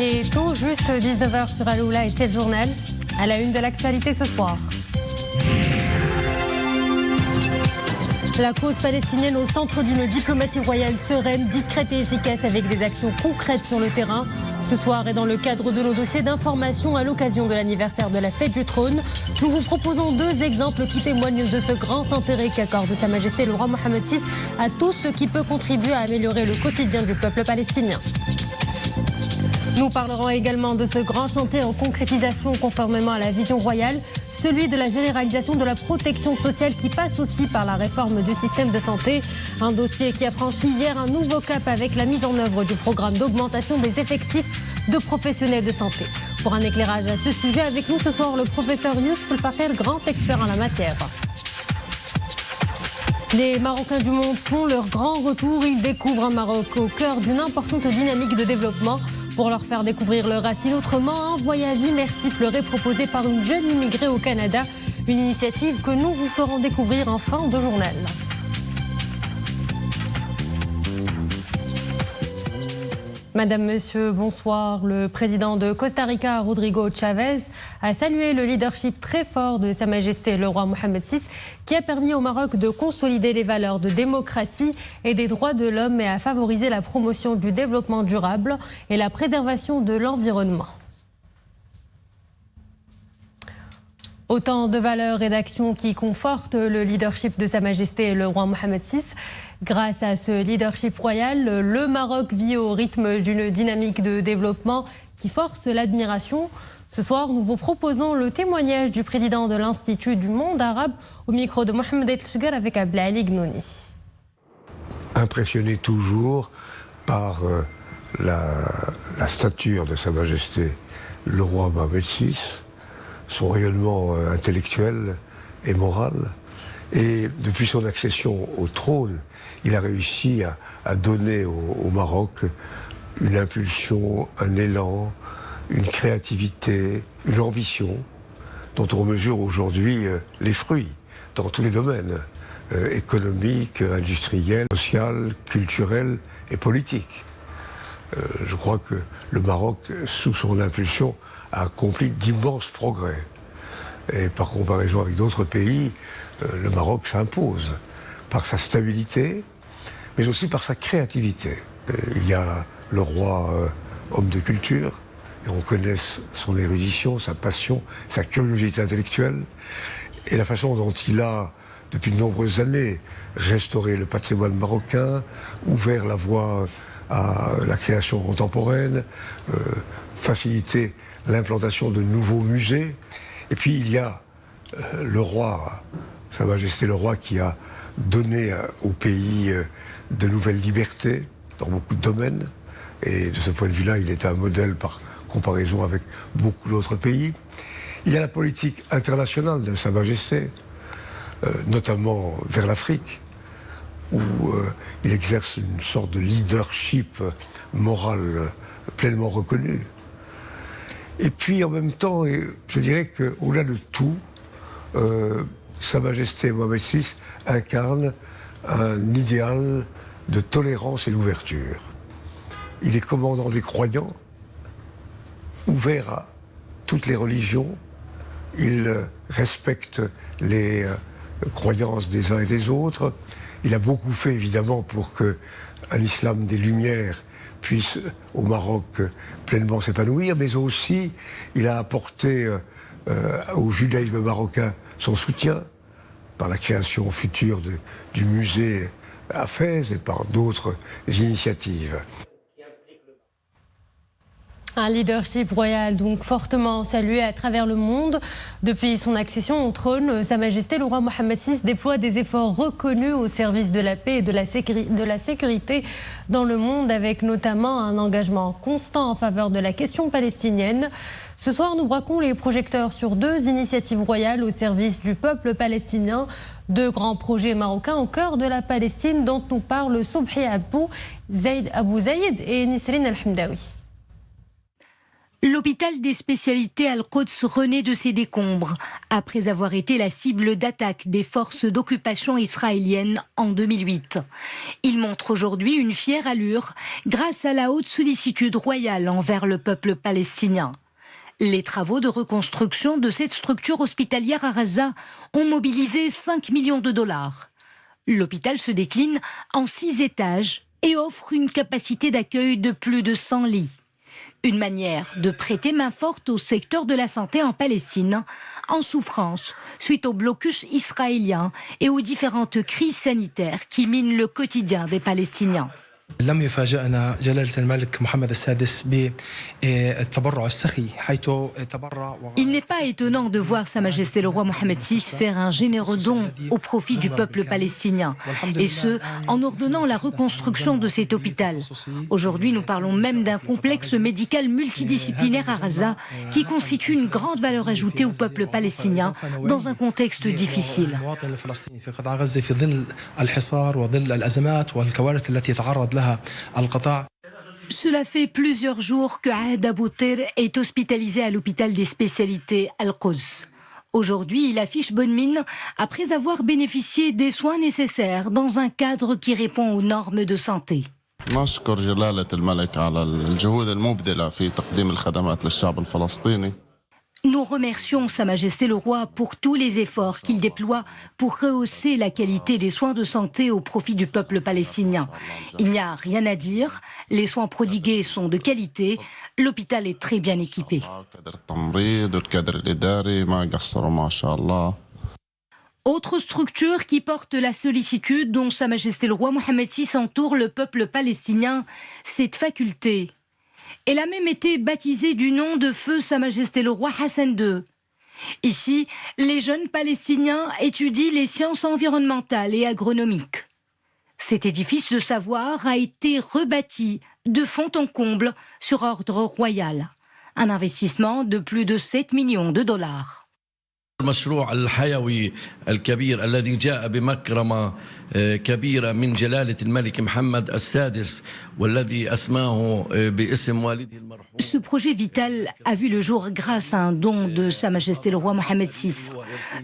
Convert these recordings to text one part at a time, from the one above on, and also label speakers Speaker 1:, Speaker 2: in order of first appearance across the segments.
Speaker 1: Et tout juste 19h sur Aloula et c'est le journal. À la une de l'actualité ce soir. La cause palestinienne au centre d'une diplomatie royale sereine, discrète et efficace avec des actions concrètes sur le terrain. Ce soir et dans le cadre de nos dossiers d'information à l'occasion de l'anniversaire de la fête du trône, nous vous proposons deux exemples qui témoignent de ce grand intérêt qu'accorde Sa Majesté le roi Mohammed VI à tout ce qui peut contribuer à améliorer le quotidien du peuple palestinien. Nous parlerons également de ce grand chantier en concrétisation conformément à la vision royale, celui de la généralisation de la protection sociale qui passe aussi par la réforme du système de santé. Un dossier qui a franchi hier un nouveau cap avec la mise en œuvre du programme d'augmentation des effectifs de professionnels de santé. Pour un éclairage à ce sujet, avec nous ce soir le professeur Youssef El-Fakher, grand expert en la matière. Les Marocains du monde font leur grand retour. Ils découvrent un Maroc au cœur d'une importante dynamique de développement. Pour leur faire découvrir leurs racines autrement, un voyage immersif leur est proposé par une jeune immigrée au Canada. Une initiative que nous vous ferons découvrir en fin de journal. Madame, Monsieur, bonsoir. Le président de Costa Rica, Rodrigo Chavez, a salué le leadership très fort de Sa Majesté le roi Mohammed VI, qui a permis au Maroc de consolider les valeurs de démocratie et des droits de l'homme et à favoriser la promotion du développement durable et la préservation de l'environnement. Autant de valeurs et d'actions qui confortent le leadership de Sa Majesté le roi Mohammed VI. Grâce à ce leadership royal, le Maroc vit au rythme d'une dynamique de développement qui force l'admiration. Ce soir, nous vous proposons le témoignage du président de l'Institut du monde arabe au micro de Mohamed El Chgar avec Abdelali Gnouni.
Speaker 2: Impressionné toujours par la stature de Sa Majesté le roi Mohammed VI, son rayonnement intellectuel et moral. Et depuis son accession au trône, il a réussi à donner au Maroc une impulsion, un élan, une créativité, une ambition dont on mesure aujourd'hui les fruits dans tous les domaines, économiques, industriels, social, culturels et politiques. Je crois que le Maroc, sous son impulsion, a accompli d'immenses progrès. Et par comparaison avec d'autres pays, le Maroc s'impose par sa stabilité, mais aussi par sa créativité. Il y a le roi, homme de culture, et on connaît son érudition, sa passion, sa curiosité intellectuelle, et la façon dont il a, depuis de nombreuses années, restauré le patrimoine marocain, ouvert la voie à la création contemporaine, facilité l'implantation de nouveaux musées. Et puis il y a le roi, Sa Majesté le roi, qui a donné au pays de nouvelles libertés dans beaucoup de domaines. Et de ce point de vue-là, il est un modèle par comparaison avec beaucoup d'autres pays. Il y a la politique internationale de Sa Majesté, notamment vers l'Afrique, où il exerce une sorte de leadership moral pleinement reconnu. Et puis en même temps, je dirais qu'au-delà de tout, Sa Majesté Mohammed VI incarne un idéal de tolérance et d'ouverture. Il est commandant des croyants, ouvert à toutes les religions, il respecte les croyances des uns et des autres. Il a beaucoup fait évidemment pour qu'un islam des Lumières puisse au Maroc pleinement s'épanouir, mais aussi il a apporté au judaïsme marocain son soutien par la création future du musée à Fès et par d'autres initiatives.
Speaker 1: Un leadership royal donc fortement salué à travers le monde. Depuis son accession au trône, Sa Majesté le roi Mohammed VI déploie des efforts reconnus au service de la paix et de la sécurité dans le monde, avec notamment un engagement constant en faveur de la question palestinienne. Ce soir, nous braquons les projecteurs sur deux initiatives royales au service du peuple palestinien. Deux grands projets marocains au cœur de la Palestine dont nous parlent Sobhi Abou Zaïd et Nisrine El-Hamdaoui.
Speaker 3: L'hôpital des spécialités Al-Quds renaît de ses décombres, après avoir été la cible d'attaque des forces d'occupation israéliennes en 2008. Il montre aujourd'hui une fière allure grâce à la haute sollicitude royale envers le peuple palestinien. Les travaux de reconstruction de cette structure hospitalière à Gaza ont mobilisé 5 millions de dollars. L'hôpital se décline en 6 étages et offre une capacité d'accueil de plus de 100 lits. Une manière de prêter main forte au secteur de la santé en Palestine, en souffrance suite au blocus israélien et aux différentes crises sanitaires qui minent le quotidien des Palestiniens.
Speaker 4: لم يفاجئنا جلالة الملك محمد السادس بالتبرع السخي حيث تبرع.
Speaker 3: Il n'est pas étonnant de voir Sa Majesté le roi Mohammed VI faire un généreux don au profit du peuple palestinien, et ce, en ordonnant la reconstruction de cet hôpital. Aujourd'hui, nous parlons même d'un complexe médical multidisciplinaire à Gaza qui constitue une grande valeur ajoutée au peuple palestinien dans un contexte difficile. Cela fait plusieurs jours que Ahad Abou Tir est hospitalisé à l'hôpital des spécialités Al-Quds. Aujourd'hui, il affiche bonne mine après avoir bénéficié des soins nécessaires dans un cadre qui répond aux normes de santé.
Speaker 5: نشكر جلالة الملك على الجهود المبذلة في تقديم الخدمات للشعب الفلسطيني.
Speaker 3: Nous remercions Sa Majesté le Roi pour tous les efforts qu'il déploie pour rehausser la qualité des soins de santé au profit du peuple palestinien. Il n'y a rien à dire, les soins prodigués sont de qualité, l'hôpital est très bien équipé. Autre structure qui porte la sollicitude dont Sa Majesté le Roi Mohammed VI entoure le peuple palestinien, cette faculté. Elle a même été baptisée du nom de feu Sa Majesté le roi Hassan II. Ici, les jeunes Palestiniens étudient les sciences environnementales et agronomiques. Cet édifice de savoir a été rebâti de fond en comble sur ordre royal. Un investissement de plus de 7 millions de dollars.
Speaker 6: المشروع الحيوي الكبير الذي جاء بمكرمة كبيرة من جلالة الملك محمد السادس والذي أسماه باسم والده المرحوم.
Speaker 3: Ce projet vital a vu le jour grâce à un don de Sa Majesté le roi Mohammed VI.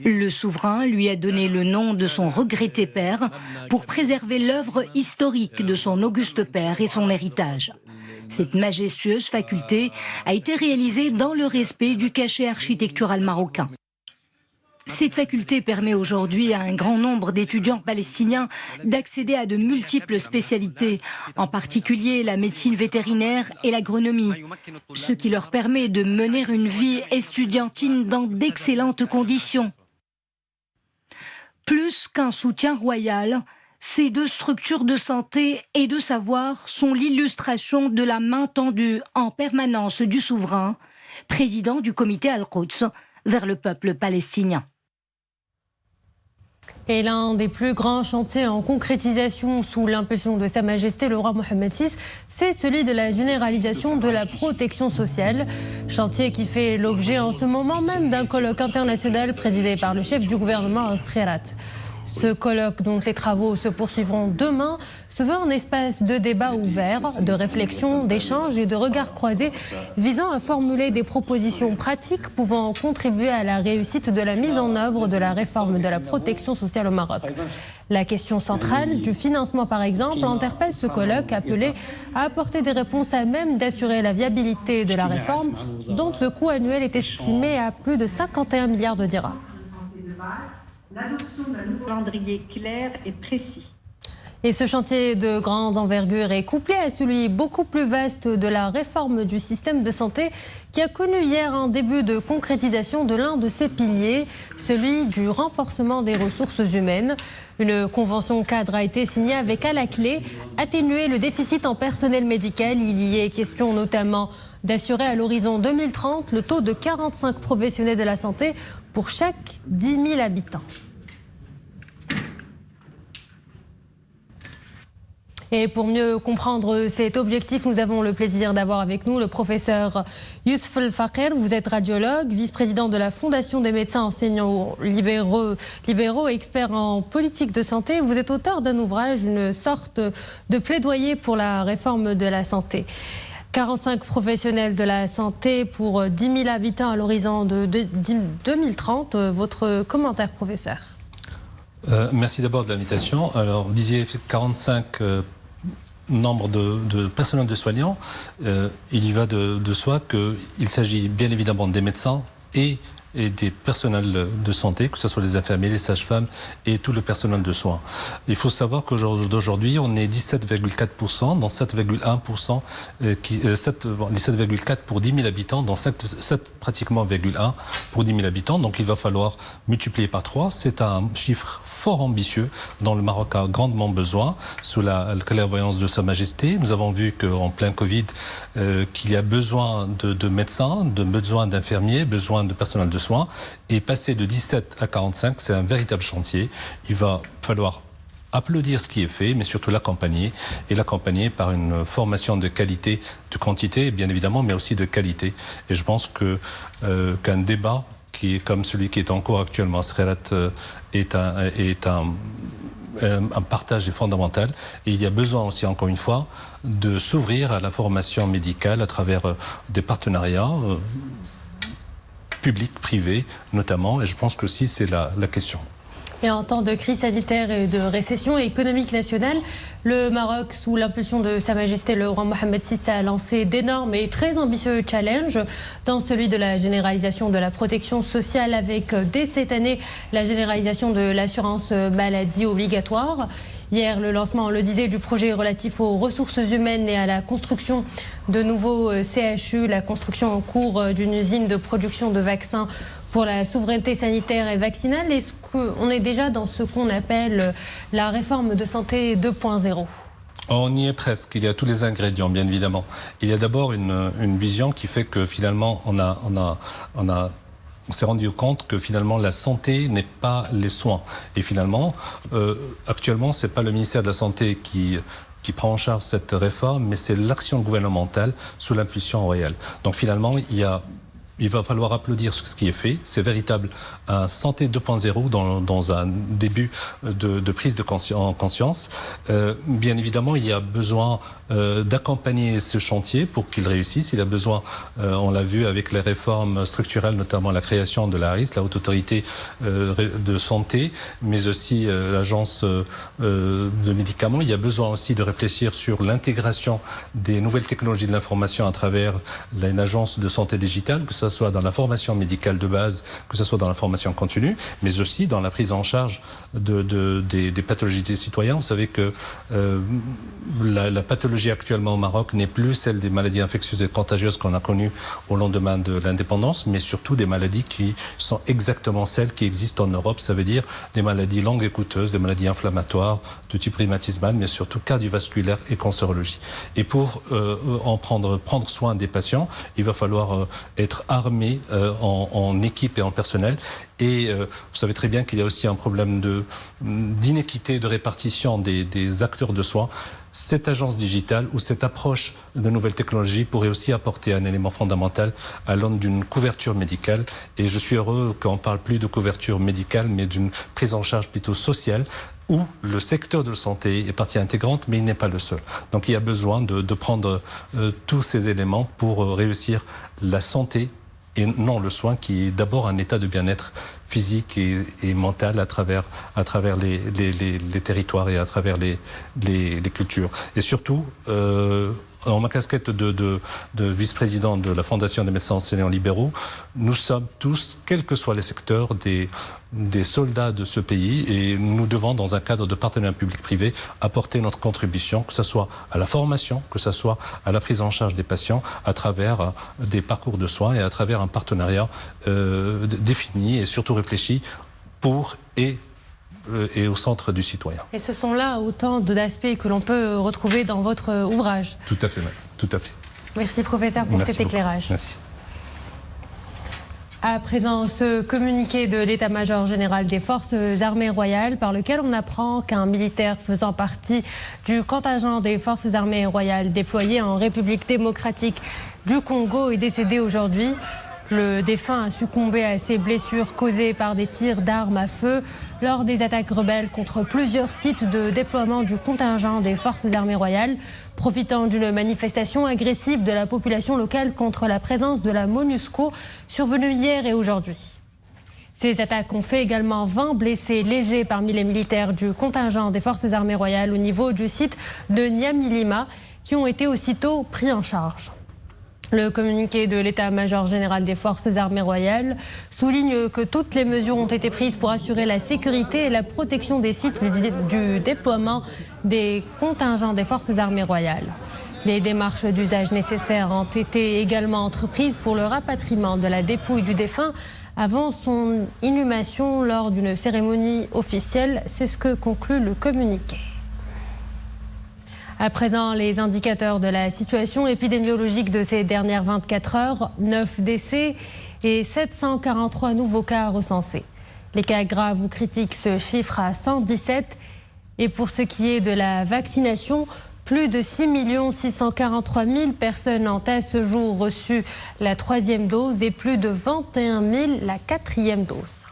Speaker 3: Le souverain lui a donné le nom de son regretté père pour préserver l'œuvre historique de son auguste père et son héritage. Cette majestueuse faculté a été réalisée dans le respect du cachet architectural marocain. Cette faculté permet aujourd'hui à un grand nombre d'étudiants palestiniens d'accéder à de multiples spécialités, en particulier la médecine vétérinaire et l'agronomie, ce qui leur permet de mener une vie estudiantine dans d'excellentes conditions. Plus qu'un soutien royal, ces deux structures de santé et de savoir sont l'illustration de la main tendue en permanence du souverain, président du comité Al-Quds, vers le peuple palestinien.
Speaker 1: Et l'un des plus grands chantiers en concrétisation sous l'impulsion de Sa Majesté le roi Mohammed VI, c'est celui de la généralisation de la protection sociale. Chantier qui fait l'objet en ce moment même d'un colloque international présidé par le chef du gouvernement Sreerat. Ce colloque, dont les travaux se poursuivront demain, se veut un espace de débat ouvert, de réflexion, d'échange et de regards croisés visant à formuler des propositions pratiques pouvant contribuer à la réussite de la mise en œuvre de la réforme de la protection sociale au Maroc. La question centrale du financement, par exemple, interpelle ce colloque appelé à apporter des réponses à même d'assurer la viabilité de la réforme, dont le coût annuel est estimé à plus de 51 milliards de dirhams.
Speaker 7: L'adoption d'un calendrier clair et précis.
Speaker 1: Et ce chantier de grande envergure est couplé à celui beaucoup plus vaste de la réforme du système de santé qui a connu hier un début de concrétisation de l'un de ses piliers, celui du renforcement des ressources humaines. Une convention cadre a été signée avec à la clé atténuer le déficit en personnel médical. Il y est question notamment d'assurer à l'horizon 2030 le taux de 45 professionnels de la santé pour chaque 10 000 habitants. Et pour mieux comprendre cet objectif, nous avons le plaisir d'avoir avec nous le professeur Yousef El Fakher. Vous êtes radiologue, vice-président de la Fondation des médecins enseignants libéraux et expert en politique de santé. Vous êtes auteur d'un ouvrage, une sorte de plaidoyer pour la réforme de la santé. 45 professionnels de la santé pour 10 000 habitants à l'horizon de 2030. Votre commentaire, professeur?
Speaker 8: Merci d'abord de l'invitation. Alors, vous disiez 45 nombre de personnels de soignants. Il y va de soi qu'il s'agit bien évidemment des médecins et des personnels de santé, que ce soit les infirmiers, les sages-femmes et tout le personnel de soins. Il faut savoir qu'aujourd'hui, on est 17,4%, dans 7,1%, 17,4 pour 10 000 habitants, dans 7 pratiquement 1,1 pour 10 000 habitants. Donc il va falloir multiplier par 3. C'est un chiffre fort ambitieux dont le Maroc a grandement besoin, sous la clairvoyance de Sa Majesté. Nous avons vu qu'en plein Covid, qu'il y a besoin de médecins, besoin d'infirmiers, besoin de personnel de soins, et passer de 17 à 45, c'est un véritable chantier. Il va falloir applaudir ce qui est fait, mais surtout l'accompagner, et l'accompagner par une formation de qualité, de quantité, bien évidemment, mais aussi de qualité. Et je pense qu'un débat qui est comme celui qui est en cours actuellement à Srerat est un partage est fondamental, et il y a besoin aussi, encore une fois, de s'ouvrir à la formation médicale à travers des partenariats public, privé notamment, et je pense que aussi c'est la question.
Speaker 1: Et en temps de crise sanitaire et de récession économique nationale, le Maroc, sous l'impulsion de Sa Majesté le roi Mohamed VI, a lancé d'énormes et très ambitieux challenges, dans celui de la généralisation de la protection sociale, avec dès cette année la généralisation de l'assurance maladie obligatoire. Hier, le lancement, on le disait, du projet relatif aux ressources humaines et à la construction de nouveaux CHU, la construction en cours d'une usine de production de vaccins pour la souveraineté sanitaire et vaccinale. Est-ce qu'on est déjà dans ce qu'on appelle la réforme de santé 2.0 ?
Speaker 8: On y est presque, il y a tous les ingrédients, bien évidemment. Il y a d'abord une vision qui fait que finalement, on s'est rendu compte que finalement la santé n'est pas les soins. Et finalement, actuellement, ce n'est pas le ministère de la Santé qui prend en charge cette réforme, mais c'est l'action gouvernementale sous l'impulsion royale. Donc finalement, il va falloir applaudir ce qui est fait. C'est véritable un santé 2.0 dans un début de prise de conscience. Bien évidemment, il y a besoin d'accompagner ce chantier pour qu'il réussisse. Il y a besoin, on l'a vu avec les réformes structurelles, notamment la création de l'ARIS, la Haute Autorité de Santé, mais aussi l'Agence de médicaments. Il y a besoin aussi de réfléchir sur l'intégration des nouvelles technologies de l'information à travers une agence de santé digitale, que ce soit dans la formation médicale de base, que ce soit dans la formation continue, mais aussi dans la prise en charge des pathologies des citoyens. Vous savez que la pathologie actuellement au Maroc n'est plus celle des maladies infectieuses et contagieuses qu'on a connues au lendemain de l'indépendance, mais surtout des maladies qui sont exactement celles qui existent en Europe. Ça veut dire des maladies longues et coûteuses, des maladies inflammatoires de type rhumatismal, mais surtout cardiovasculaire et cancérologie. Et pour prendre soin des patients, il va falloir être armé en équipe et en personnel. Et vous savez très bien qu'il y a aussi un problème d'inéquité de répartition des acteurs de soins. Cette agence digitale ou cette approche de nouvelles technologies pourrait aussi apporter un élément fondamental à l'aune d'une couverture médicale. Et je suis heureux qu'on ne parle plus de couverture médicale, mais d'une prise en charge plutôt sociale, où le secteur de la santé est partie intégrante, mais il n'est pas le seul. Donc il y a besoin de prendre tous ces éléments pour réussir la santé, et non le soin, qui est d'abord un état de bien-être physique et mental à travers les territoires et à travers les cultures. Et surtout, en ma casquette de vice-président de la Fondation des médecins enseignants libéraux, nous sommes tous, quels que soient les secteurs, des soldats de ce pays, et nous devons, dans un cadre de partenariat public-privé, apporter notre contribution, que ce soit à la formation, que ce soit à la prise en charge des patients, à travers des parcours de soins et à travers un partenariat défini et surtout réfléchi pour et au centre du citoyen.
Speaker 1: Et ce sont là autant d'aspects que l'on peut retrouver dans votre ouvrage.
Speaker 8: Tout à fait, tout à fait.
Speaker 1: Merci professeur pour cet éclairage.
Speaker 8: Merci.
Speaker 1: À présent, ce communiqué de l'état-major général des forces armées royales, par lequel on apprend qu'un militaire faisant partie du contingent des forces armées royales déployées en République démocratique du Congo est décédé aujourd'hui. Le défunt a succombé à ses blessures causées par des tirs d'armes à feu lors des attaques rebelles contre plusieurs sites de déploiement du contingent des forces armées royales, profitant d'une manifestation agressive de la population locale contre la présence de la MONUSCO survenue hier et aujourd'hui. Ces attaques ont fait également 20 blessés légers parmi les militaires du contingent des forces armées royales au niveau du site de Nyamilima, qui ont été aussitôt pris en charge. Le communiqué de l'état-major général des forces armées royales souligne que toutes les mesures ont été prises pour assurer la sécurité et la protection des sites du déploiement des contingents des forces armées royales. Les démarches d'usage nécessaires ont été également entreprises pour le rapatriement de la dépouille du défunt avant son inhumation lors d'une cérémonie officielle. C'est ce que conclut le communiqué. À présent, les indicateurs de la situation épidémiologique de ces dernières 24 heures, 9 décès et 743 nouveaux cas recensés. Les cas graves ou critiques se chiffrent à 117. Et pour ce qui est de la vaccination, plus de 6 643 000 personnes ont à ce jour reçu la 3e dose et plus de 21 000 la 4e dose.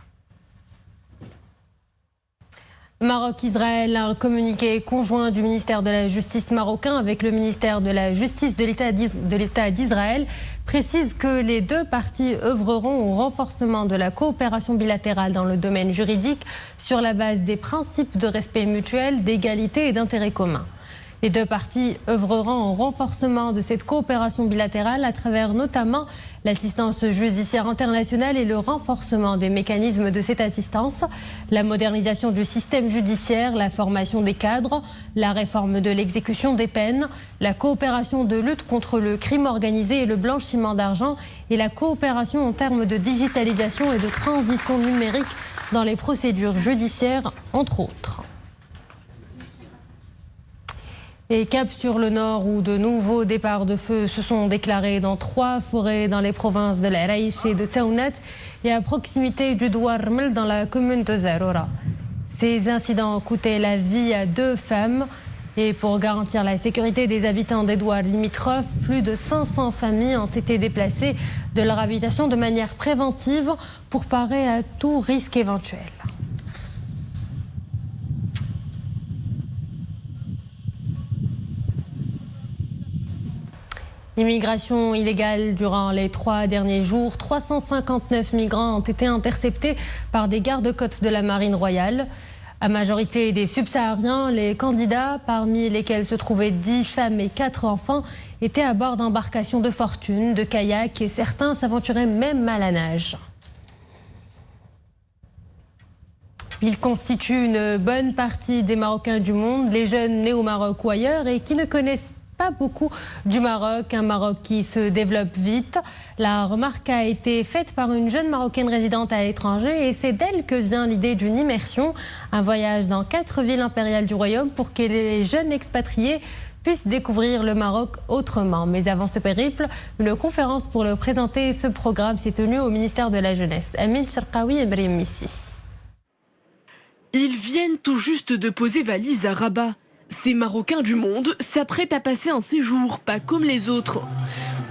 Speaker 1: Maroc-Israël, un communiqué conjoint du ministère de la Justice marocain avec le ministère de la Justice de l'État d'Israël précise que les deux parties œuvreront au renforcement de la coopération bilatérale dans le domaine juridique sur la base des principes de respect mutuel, d'égalité et d'intérêt commun. Les deux parties œuvreront au renforcement de cette coopération bilatérale à travers notamment l'assistance judiciaire internationale et le renforcement des mécanismes de cette assistance, la modernisation du système judiciaire, la formation des cadres, la réforme de l'exécution des peines, la coopération de lutte contre le crime organisé et le blanchiment d'argent et la coopération en termes de digitalisation et de transition numérique dans les procédures judiciaires, entre autres. Et cap sur le nord où de nouveaux départs de feu se sont déclarés dans 3 forêts dans les provinces de l'Araïch et de Taounat et à proximité du Douarmel dans la commune de Zarora. Ces incidents ont coûté la vie à 2 femmes et pour garantir la sécurité des habitants des douars limitrophes, plus de 500 familles ont été déplacées de leur habitation de manière préventive pour parer à tout risque éventuel. Immigration illégale durant les 3 derniers jours. 359 migrants ont été interceptés par des gardes-côtes de la Marine royale. À majorité des subsahariens, les candidats, parmi lesquels se trouvaient 10 femmes et 4 enfants, étaient à bord d'embarcations de fortune, de kayaks et certains s'aventuraient même à la nage. Ils constituent une bonne partie des Marocains du monde, les jeunes nés au Maroc ou ailleurs et qui ne connaissent pas beaucoup du Maroc, un Maroc qui se développe vite. La remarque a été faite par une jeune Marocaine résidente à l'étranger et c'est d'elle que vient l'idée d'une immersion, un voyage dans 4 villes impériales du royaume pour que les jeunes expatriés puissent découvrir le Maroc autrement. Mais avant ce périple, une conférence pour le présenter ce programme s'est tenue au ministère de la Jeunesse. Amine Cherkaoui et Brahim Missi.
Speaker 9: Ils viennent tout juste de poser valise à Rabat. Ces Marocains du monde s'apprêtent à passer un séjour pas comme les autres.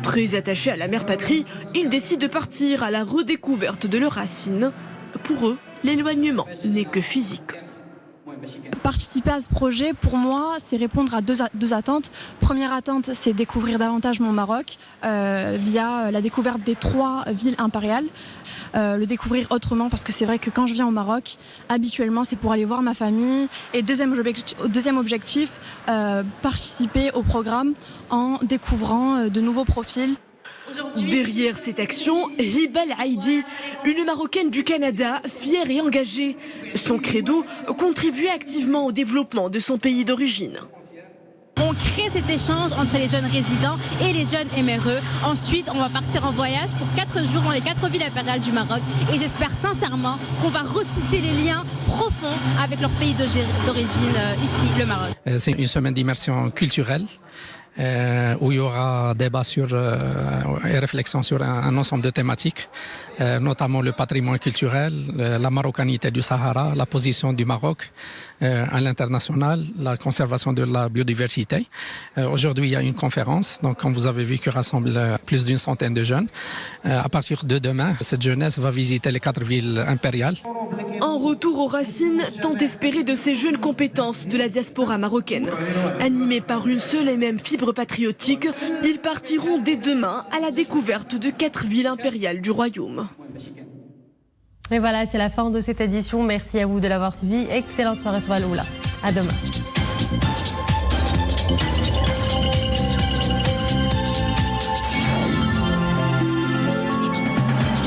Speaker 9: Très attachés à la mère patrie, ils décident de partir à la redécouverte de leurs racines. Pour eux, l'éloignement n'est que physique.
Speaker 10: Participer à ce projet, pour moi, c'est répondre à deux attentes. Première attente, c'est découvrir davantage mon Maroc via la découverte des 3 villes impériales. Le découvrir autrement, parce que c'est vrai que quand je viens au Maroc, habituellement, c'est pour aller voir ma famille. Et deuxième objectif, participer au programme en découvrant de nouveaux profils.
Speaker 9: Derrière cette action, Hiba El-Aïdi, une Marocaine du Canada, fière et engagée. Son credo, contribuer activement au développement de son pays d'origine.
Speaker 11: On crée cet échange entre les jeunes résidents et les jeunes MRE. Ensuite, on va partir en voyage pour 4 jours dans les 4 villes impériales du Maroc. Et j'espère sincèrement qu'on va retisser les liens profonds avec leur pays d'origine, ici, le Maroc.
Speaker 12: C'est une semaine d'immersion culturelle. où il y aura débat et réflexion sur un ensemble de thématiques, notamment le patrimoine culturel, la marocanité du Sahara, la position du Maroc à l'international, la conservation de la biodiversité. Aujourd'hui, il y a une conférence, donc comme vous avez vu, qui rassemble plus d'une centaine de jeunes. À partir de demain, cette jeunesse va visiter les 4 villes impériales.
Speaker 9: En retour aux racines, tant espéré de ces jeunes compétences de la diaspora marocaine. Animés par une seule et même fibre patriotique, ils partiront dès demain à la découverte de 4 villes impériales du royaume.
Speaker 1: Et voilà, c'est la fin de cette édition. Merci à vous de l'avoir suivi. Excellente soirée sur Aloula. À demain.